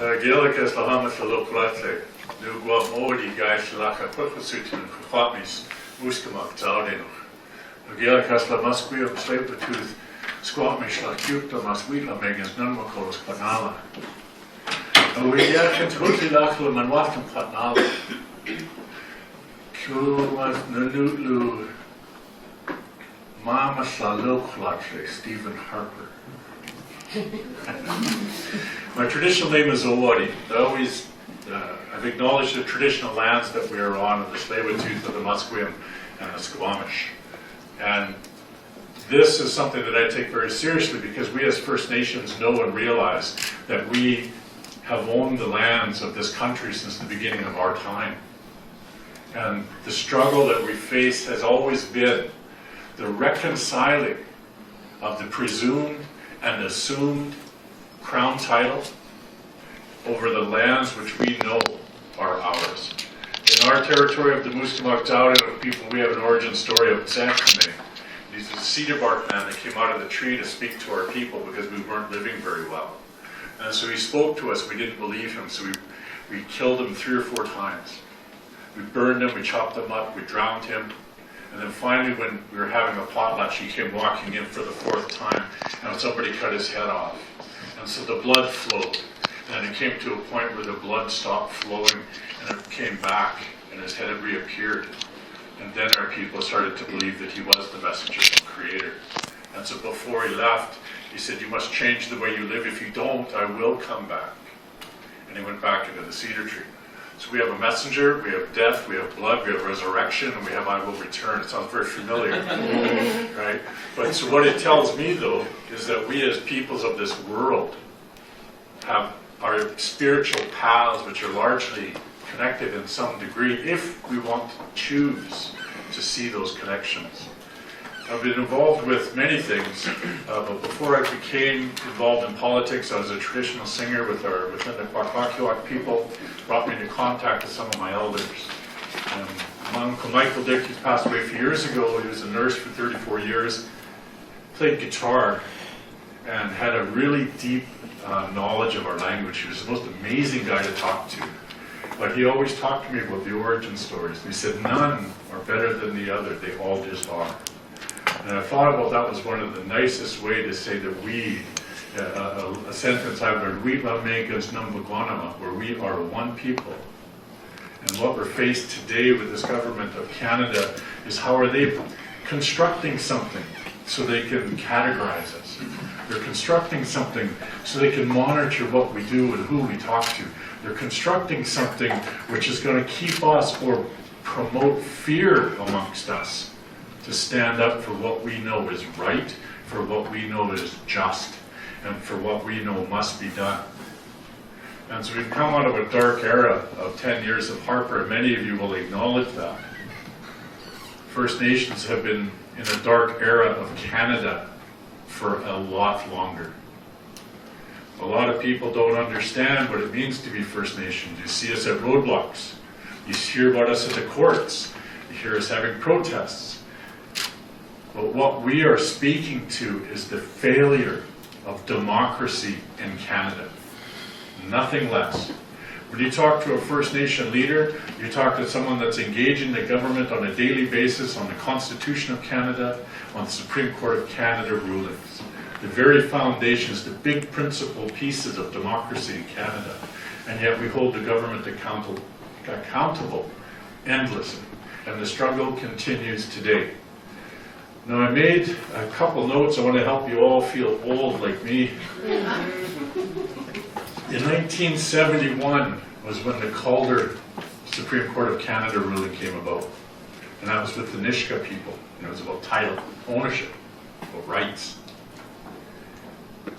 Geelachas Lahamas Loplate, New Guamodi Guys Laka Purpasutin, Fatmis, Muskamak, Zaudino. Geelachas Lamasquia, Slave the Tooth, Squamish, La Cupta, Maswila, Megas, Nunmakos, Panala. We can totally laugh at Manwatam Panala. Kumas Nululu, Mama Saloklatri, Stephen Harbour. My traditional name is Owari. I've acknowledged the traditional lands that we are on of the Tsleil-Waututh, of the Musqueam, and the Squamish. And this is something that I take very seriously because we as First Nations know and realize that we have owned the lands of this country since the beginning of our time. And the struggle that we face has always been the reconciling of the presumed and assumed crown title over the lands which we know are ours. In our territory of the Muskamak Zaudino people, we have an origin story of Sankamay. He's a cedar bark man that came out of the tree to speak to our people because we weren't living very well. And so he spoke to us, we didn't believe him, so we killed him 3 or 4 times. We burned him, we chopped him up, we drowned him. And then finally, when we were having a potlatch, he came walking in for the 4th time, and somebody cut his head off. And so the blood flowed. And it came to a point where the blood stopped flowing, and it came back, and his head had reappeared. And then our people started to believe that he was the messenger from Creator. And so before he left, he said, "You must change the way you live. If you don't, I will come back." And he went back into the cedar tree. So we have a messenger, we have death, we have blood, we have resurrection, and we have I will return. It sounds very familiar, right? But so what it tells me, though, is that we as peoples of this world have our spiritual paths, which are largely connected in some degree, if we want to choose to see those connections. I've been involved with many things, but before I became involved in politics, I was a traditional singer within the Kwakwaka'wakw people, brought me into contact with some of my elders. And my Uncle Michael Dick, who passed away a few years ago, he was a nurse for 34 years, played guitar, and had a really deep knowledge of our language. He was the most amazing guy to talk to. But he always talked to me about the origin stories. And he said, none are better than the other, they all just are. And I thought about that was one of the nicest way to say that we, a sentence I've learned, we Megas Numbagwanama, where we are one people. And what we're faced today with this government of Canada is how are they constructing something so they can categorize us. They're constructing something so they can monitor what we do and who we talk to. They're constructing something which is going to keep us or promote fear amongst us to stand up for what we know is right, for what we know is just, and for what we know must be done. And so we've come out of a dark era of 10 years of Harbour, and many of you will acknowledge that. First Nations have been in a dark era of Canada for a lot longer. A lot of people don't understand what it means to be First Nations. You see us at roadblocks. You hear about us at the courts. You hear us having protests. But what we are speaking to is the failure of democracy in Canada. Nothing less. When you talk to a First Nation leader, you talk to someone that's engaging the government on a daily basis on the Constitution of Canada, on the Supreme Court of Canada rulings. The very foundations, the big principal pieces of democracy in Canada. And yet we hold the government accountable endlessly. And the struggle continues today. Now I made a couple notes. I want to help you all feel old like me. In 1971 was when the Calder Supreme Court of Canada ruling came about. And that was with the Nisga'a people. And it was about title, ownership, about rights.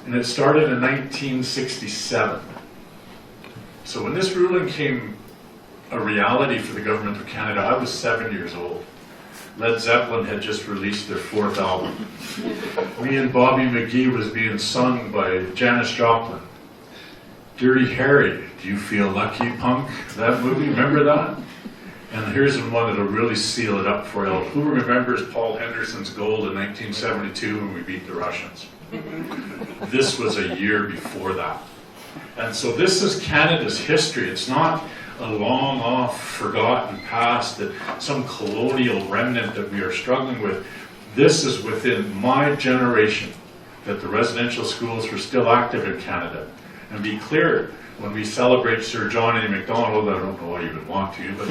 And it started in 1967. So when this ruling came a reality for the government of Canada, I was 7 years old. Led Zeppelin had just released their 4th album. Me and Bobby McGee was being sung by Janis Joplin. Dirty Harry, do you feel lucky, punk? That movie, remember that? And here's one that'll really seal it up for you. Who remembers Paul Henderson's gold in 1972 when we beat the Russians? This was a year before that. And so this is Canada's history. It's not a long off forgotten past, that some colonial remnant that we are struggling with. This is within my generation that the residential schools were still active in Canada. And be clear, when we celebrate Sir John A. Macdonald, I don't know why you would want to, but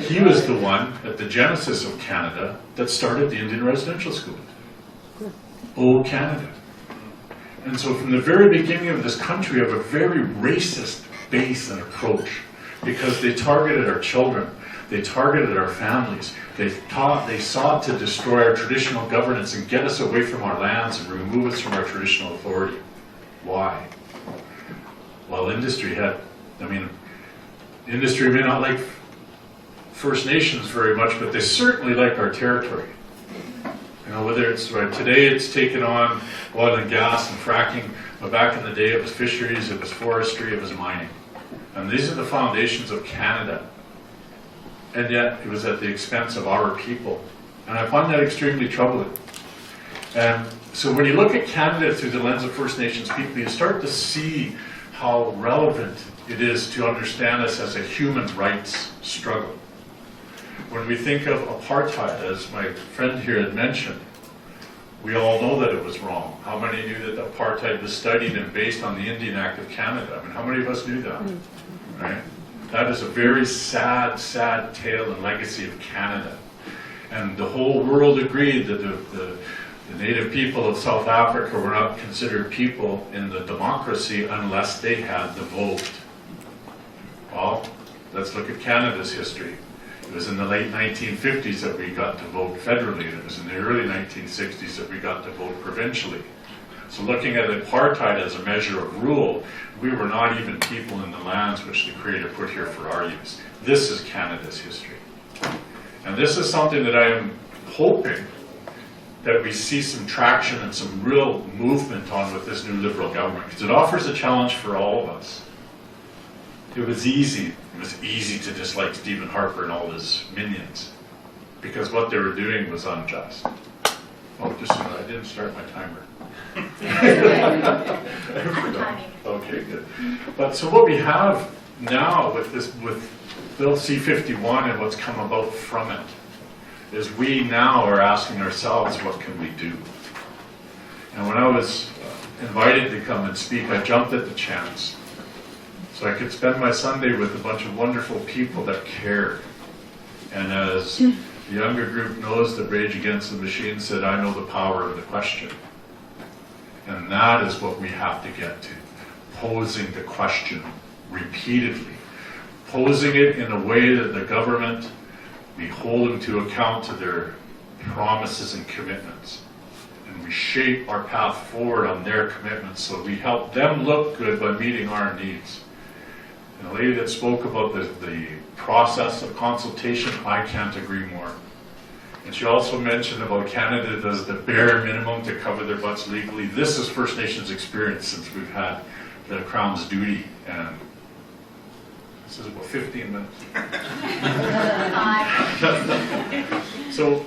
he was the one at the genesis of Canada that started the Indian residential school. Oh, Canada. And so from the very beginning of this country, we have a very racist base and approach, because they targeted our children, they targeted our families, they sought to destroy our traditional governance and get us away from our lands and remove us from our traditional authority. Why? Well, industry may not like First Nations very much, but they certainly like our territory. You know, whether it's today it's taken on oil and gas and fracking, but back in the day it was fisheries, it was forestry, it was mining. And these are the foundations of Canada. And yet it was at the expense of our people. And I find that extremely troubling. And so when you look at Canada through the lens of First Nations people, you start to see how relevant it is to understand us as a human rights struggle. When we think of apartheid, as my friend here had mentioned, we all know that it was wrong. How many knew that apartheid was studied and based on the Indian Act of Canada? I mean, how many of us knew that? Right? That is a very sad, sad tale and legacy of Canada. And the whole world agreed that the native people of South Africa were not considered people in the democracy unless they had the vote. Well, let's look at Canada's history. It was in the late 1950s that we got to vote federally, and it was in the early 1960s that we got to vote provincially. So looking at apartheid as a measure of rule, we were not even people in the lands which the Creator put here for our use. This is Canada's history. And this is something that I am hoping that we see some traction and some real movement on with this new Liberal government, because it offers a challenge for all of us. It was easy to dislike Stephen Harper and all his minions, because what they were doing was unjust. Oh, just a minute, I didn't start my timer. Okay, good. But so what we have now with Bill C-51 and what's come about from it is we now are asking ourselves, what can we do? And when I was invited to come and speak, I jumped at the chance. So I could spend my Sunday with a bunch of wonderful people that cared. And as the younger group knows, that Rage Against the Machine said, I know the power of the question. And that is what we have to get to. Posing the question repeatedly. Posing it in a way that the government, we hold them to account to their promises and commitments. And we shape our path forward on their commitments so we help them look good by meeting our needs. And the lady that spoke about the process of consultation, I can't agree more. And she also mentioned about Canada does the bare minimum to cover their butts legally. This is First Nations experience since we've had the Crown's duty, and this is about 15 minutes. So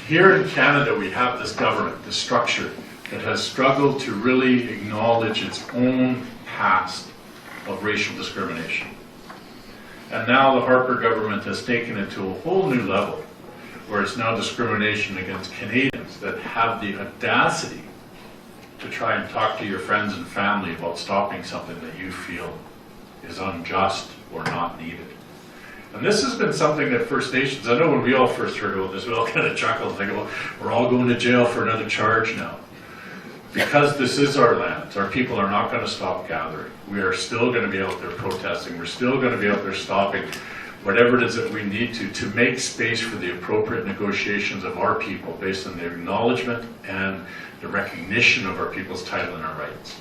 here in Canada we have this government, this structure that has struggled to really acknowledge its own past of racial discrimination. And now the Harper government has taken it to a whole new level, where it's now discrimination against Canadians that have the audacity to try and talk to your friends and family about stopping something that you feel is unjust or not needed. And this has been something that First Nations, I know when we all first heard about this, we all kind of chuckled and go, we're all going to jail for another charge now. Because this is our land, our people are not going to stop gathering. We are still going to be out there protesting. We're still going to be out there stopping whatever it is that we need to make space for the appropriate negotiations of our people based on the acknowledgement and the recognition of our people's title and our rights.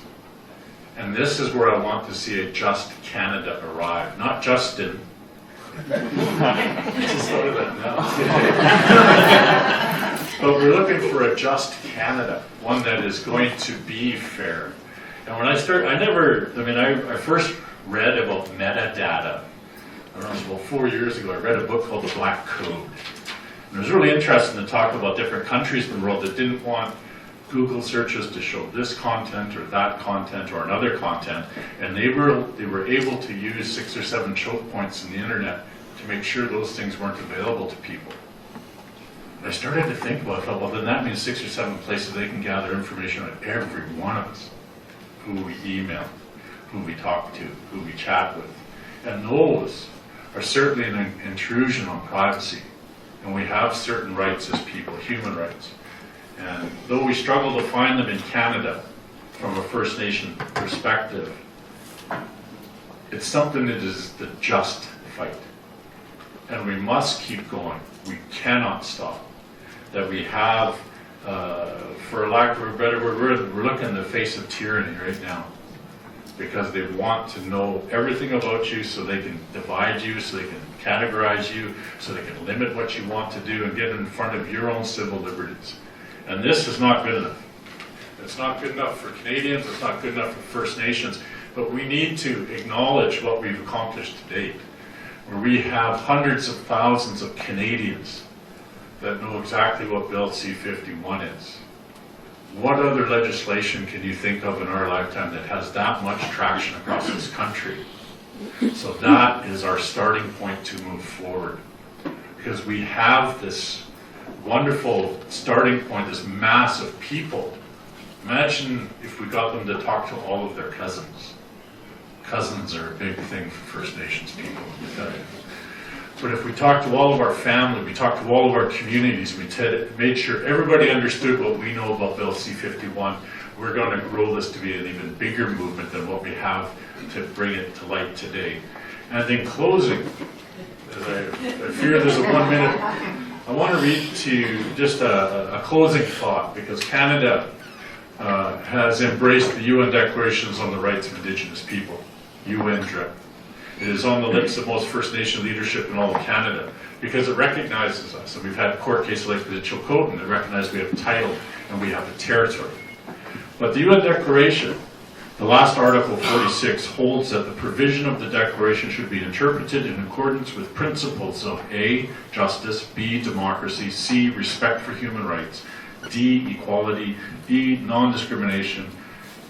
And this is where I want to see a just Canada arrive, not Justin. Just thought of that now. But we're looking for a just Canada, one that is going to be fair. And when I first read about metadata, I don't know, it was about 4 years ago. I read a book called The Black Code. And it was really interesting to talk about different countries in the world that didn't want Google searches to show this content or that content or another content, and they were able to use 6 or 7 choke points in the internet to make sure those things weren't available to people. I started to think about it, well, then that means 6 or 7 places they can gather information on every one of us, who we email, who we talk to, who we chat with. And those are certainly an intrusion on privacy. And we have certain rights as people, human rights. And though we struggle to find them in Canada from a First Nation perspective, it's something that is the just fight. And we must keep going. We cannot stop. That we have, for lack of a better word, we're looking in the face of tyranny right now, because they want to know everything about you so they can divide you, so they can categorize you, so they can limit what you want to do and get in front of your own civil liberties. And this is not good enough. It's not good enough for Canadians, it's not good enough for First Nations, but we need to acknowledge what we've accomplished to date, where we have hundreds of thousands of Canadians that know exactly what Bill C-51 is. What other legislation can you think of in our lifetime that has that much traction across this country? So that is our starting point to move forward. Because we have this wonderful starting point, this mass of people. Imagine if we got them to talk to all of their cousins. Cousins are a big thing for First Nations people, let me tell you. But if we talk to all of our family, we talk to all of our communities, we made sure everybody understood what we know about Bill C-51, we're going to grow this to be an even bigger movement than what we have to bring it to light today. And in closing, as I fear there's a 1 minute, I want to read to you just a closing thought, because Canada has embraced the UN Declarations on the Rights of Indigenous People, UNDRIP. It is on the lips of most First Nation leadership in all of Canada because it recognizes us. And we've had court cases like the Chilcotin that recognize we have a title and we have a territory. But the UN Declaration, the last article 46, holds that the provision of the Declaration should be interpreted in accordance with principles of A, justice, B, democracy, C, respect for human rights, D, equality, E, non-discrimination,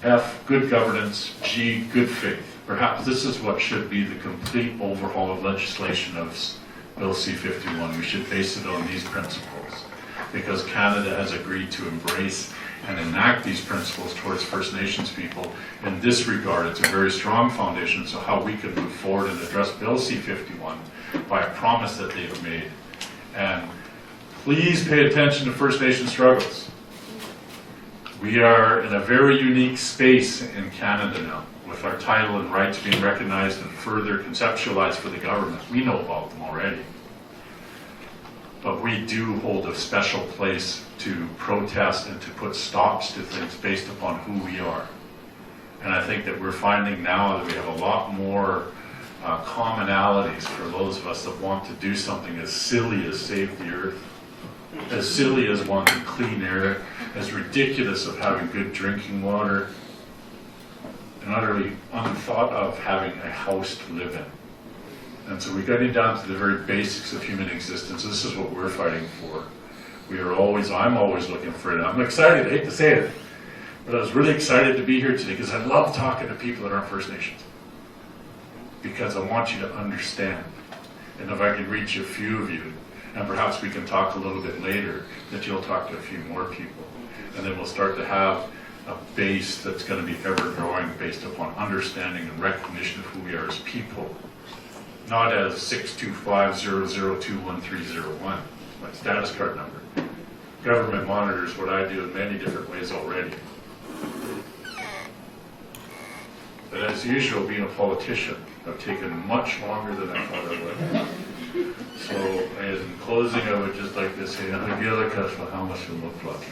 F, good governance, G, good faith. Perhaps this is what should be the complete overhaul of legislation of Bill C-51. We should base it on these principles, because Canada has agreed to embrace and enact these principles towards First Nations people. In this regard, it's a very strong foundation, so how we can move forward and address Bill C-51 by a promise that they've made. And please pay attention to First Nation struggles. We are in a very unique space in Canada now, with our title and rights being recognized and further conceptualized for the government. We know about them already. But we do hold a special place to protest and to put stops to things based upon who we are. And I think that we're finding now that we have a lot more commonalities for those of us that want to do something as silly as save the earth, as silly as wanting clean air, as ridiculous of having good drinking water, and utterly unthought of having a house to live in. And so we're getting down to the very basics of human existence. This is what we're fighting for. I'm always looking for it. I'm excited, I hate to say it, but I was really excited to be here today because I love talking to people that aren't First Nations. Because I want you to understand. And if I can reach a few of you, and perhaps we can talk a little bit later, that you'll talk to a few more people. And then we'll start to have a base that's going to be ever growing based upon understanding and recognition of who we are as people. Not as 62500211301, my status card number. Government monitors what I do in many different ways already. But as usual, being a politician, I've taken much longer than I thought I would. So in closing, I would just like to say, how much it looks like.